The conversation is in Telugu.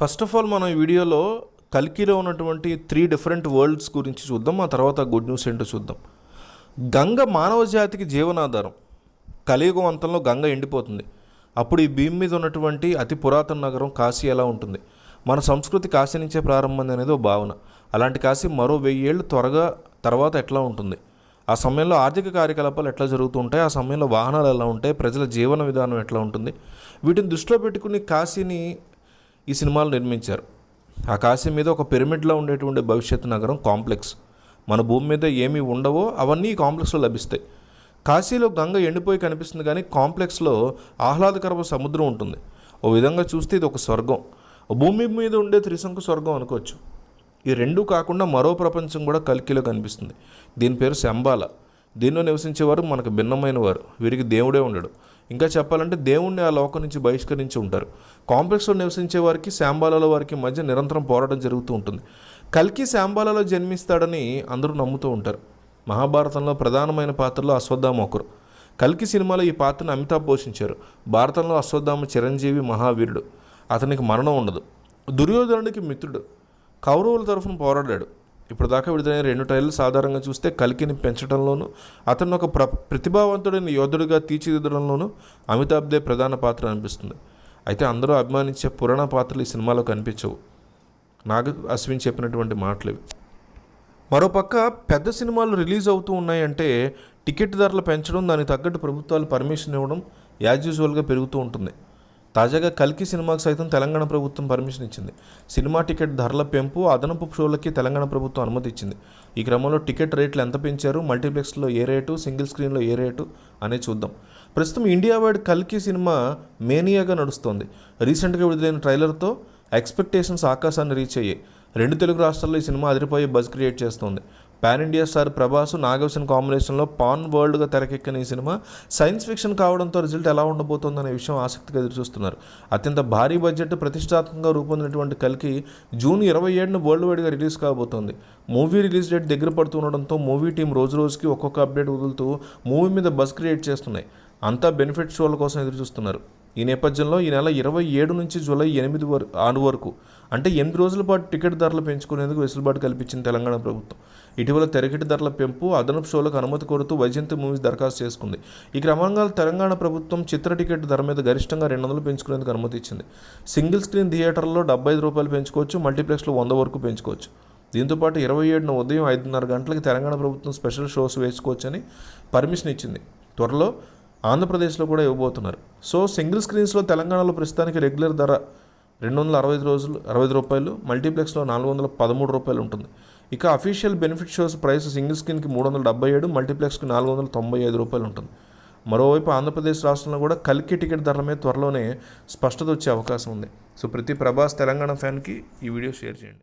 ఫస్ట్ ఆఫ్ ఆల్ మనం ఈ వీడియోలో కల్కిలో ఉన్నటువంటి 3 డిఫరెంట్ వరల్డ్స్ గురించి చూద్దాం. ఆ తర్వాత గుడ్ న్యూస్ ఏంటో చూద్దాం. గంగ మానవ జాతికి జీవనాధారం. కలియుగం అంతంలో గంగ ఎండిపోతుంది. అప్పుడు ఈ భూమి మీద ఉన్నటువంటి అతి పురాతన నగరం కాశీ ఎలా ఉంటుంది? మన సంస్కృతి కాశీ నుంచే ప్రారంభం అనేది ఒక భావన. అలాంటి కాశీ మరో 1000 ఏళ్ళు తర్వాత ఎట్లా ఉంటుంది? ఆ సమయంలో ఆర్థిక కార్యకలాపాలు ఎట్లా జరుగుతూ ఉంటాయి? ఆ సమయంలో వాహనాలు ఎలా ఉంటాయి? ప్రజల జీవన విధానం ఎట్లా ఉంటుంది? వీటిని దృష్టిలో పెట్టుకుని కాశీని ఈ సినిమాలు నిర్మించారు. ఆ కాశీ మీద ఒక పిరమిడ్లో ఉండేటువంటి భవిష్యత్తు నగరం కాంప్లెక్స్. మన భూమి మీద ఏమీ ఉండవో అవన్నీ ఈ కాంప్లెక్స్లో లభిస్తాయి. కాశీలో గంగ ఎండిపోయి కనిపిస్తుంది, కానీ కాంప్లెక్స్లో ఆహ్లాదకరమైన సముద్రం ఉంటుంది. ఓ విధంగా చూస్తే ఇది ఒక స్వర్గం. భూమి మీద ఉండే త్రిశంకు స్వర్గం అనుకోవచ్చు. ఈ రెండూ కాకుండా మరో ప్రపంచం కూడా కల్కిలో కనిపిస్తుంది. దీని పేరు శంబాల. దీనిలో నివసించేవారు మనకు భిన్నమైన వారు. వీరికి దేవుడే ఉండడు. ఇంకా చెప్పాలంటే దేవుణ్ణి ఆ లోకం నుంచి బహిష్కరించి ఉంటారు. కాంప్లెక్స్లో నివసించే వారికి శాంబాలలో వారికి మధ్య నిరంతరం పోరాటం జరుగుతూ ఉంటుంది. కల్కి శాంబాలలో జన్మిస్తాడని అందరూ నమ్ముతూ ఉంటారు. మహాభారతంలో ప్రధానమైన పాత్రలో అశ్వత్థామ ఒకరు. కల్కి సినిమాలో ఈ పాత్రను అమితాబ్ పోషించారు. భారతంలో అశ్వత్థామ చిరంజీవి మహావీరుడు. అతనికి మరణం ఉండదు. దుర్యోధనుడికి మిత్రుడు. కౌరవుల తరఫున పోరాడాడు. ఇప్పుడు దాకా విడుదలైన 2 ట్రైలర్లు సాధారణంగా చూస్తే కల్కిని పెంచడంలోనూ అతను ఒక ప్రతిభావంతుడైన యోధుడిగా తీర్చిదిద్దడంలోనూ అమితాబ్దే ప్రధాన పాత్ర అనిపిస్తుంది. అయితే అందరూ అభిమానించే పురాణ పాత్రలు ఈ సినిమాలో కనిపించవు. నాగ్ అశ్విన్ చెప్పినటువంటి మాటలు ఇవి. మరోపక్క పెద్ద సినిమాలు రిలీజ్ అవుతూ ఉన్నాయంటే టికెట్ ధరలు పెంచడం, దానికి తగ్గట్టు ప్రభుత్వాలు పర్మిషన్ ఇవ్వడం యాజ్ యూజువల్గా పెరుగుతూ ఉంటుంది. తాజాగా కల్కి సినిమాకు సైతం తెలంగాణ ప్రభుత్వం పర్మిషన్ ఇచ్చింది. సినిమా టికెట్ ధరల పెంపు, అదనపు షోలకి తెలంగాణ ప్రభుత్వం అనుమతి ఇచ్చింది. ఈ క్రమంలో టికెట్ రేట్లు ఎంత పెంచారు, మల్టీప్లెక్స్లో ఏ రేటు, సింగిల్ స్క్రీన్లో ఏ రేటు అనేది చూద్దాం. ప్రస్తుతం ఇండియా వైడ్ కల్కి సినిమా మేనియాగా నడుస్తోంది. రీసెంట్గా విడుదలైన ట్రైలర్తో ఎక్స్పెక్టేషన్స్ ఆకాశాన్ని రీచ్ అయ్యాయి. 2 తెలుగు రాష్ట్రాల్లో ఈ సినిమా అదిరిపోయే బజ్ క్రియేట్ చేస్తోంది. Pan India star Prabhas, Nagabhushan కాంబినేషన్లో పాన్ వరల్డ్గా తెరకెక్కిన ఈ సినిమా సైన్స్ ఫిక్షన్ కావడంతో రిజల్ట్ ఎలా ఉండబోతోందనే విషయం ఆసక్తిగా ఎదురుచూస్తున్నారు. అత్యంత భారీ బడ్జెట్ ప్రతిష్టాత్మకంగా రూపొందినటువంటి కల్కి జూన్ 27న వరల్డ్ వైడ్గా రిలీజ్ కాబోతోంది. మూవీ రిలీజ్ డేట్ దగ్గర పడుతుండడంతో మూవీ టీం రోజు రోజుకి ఒక్కొక్క అప్డేట్ వదులుతూ మూవీ మీద బజ్ క్రియేట్ చేస్తున్నాయి. అంతా బెనిఫిట్ షోల కోసం ఎదురుచూస్తున్నారు. ఈ నేపథ్యంలో ఈ నెల 27 నుంచి జూలై 8 వరకు అంటే 8 రోజుల పాటు టికెట్ ధరలు పెంచుకునేందుకు వెసులుబాటు కల్పించింది తెలంగాణ ప్రభుత్వం. ఇటీవల టికెట్ ధరల పెంపు, అదనపు షోలకు అనుమతి కోరుతూ వైజయంతి మూవీస్ దరఖాస్తు చేసుకుంది. ఈ క్రమంగా తెలంగాణ ప్రభుత్వం చిత్ర టికెట్ ధర మీద గరిష్టంగా 200 పెంచుకునేందుకు అనుమతి ఇచ్చింది. సింగిల్ స్క్రీన్ థియేటర్లో ₹75 పెంచుకోవచ్చు, మల్టీప్లెక్స్లో 100 వరకు పెంచుకోవచ్చు. దీంతోపాటు 27న ఉదయం 5:30 గంటలకి తెలంగాణ ప్రభుత్వం స్పెషల్ షోస్ వేసుకోవచ్చని పర్మిషన్ ఇచ్చింది. త్వరలో ఆంధ్రప్రదేశ్లో కూడా ఇవ్వబోతున్నారు. సో సింగిల్ స్క్రీన్స్లో తెలంగాణలో ప్రస్తుతానికి రెగ్యులర్ ధర ₹265, మల్టీప్లెక్స్లో ₹413 ఉంటుంది. ఇక official benefit shows price single స్క్రీన్కి ₹377, మల్టీప్లెక్స్కి ₹495 ఉంటుంది. మరోవైపు ఆంధ్రప్రదేశ్ రాష్ట్రంలో కూడా కల్కి టికెట్ ధరల మీద త్వరలోనే స్పష్టత వచ్చే అవకాశం ఉంది. సో ప్రతి ప్రభాస్ తెలంగాణ ఫ్యాన్కి ఈ వీడియో షేర్ చేయండి.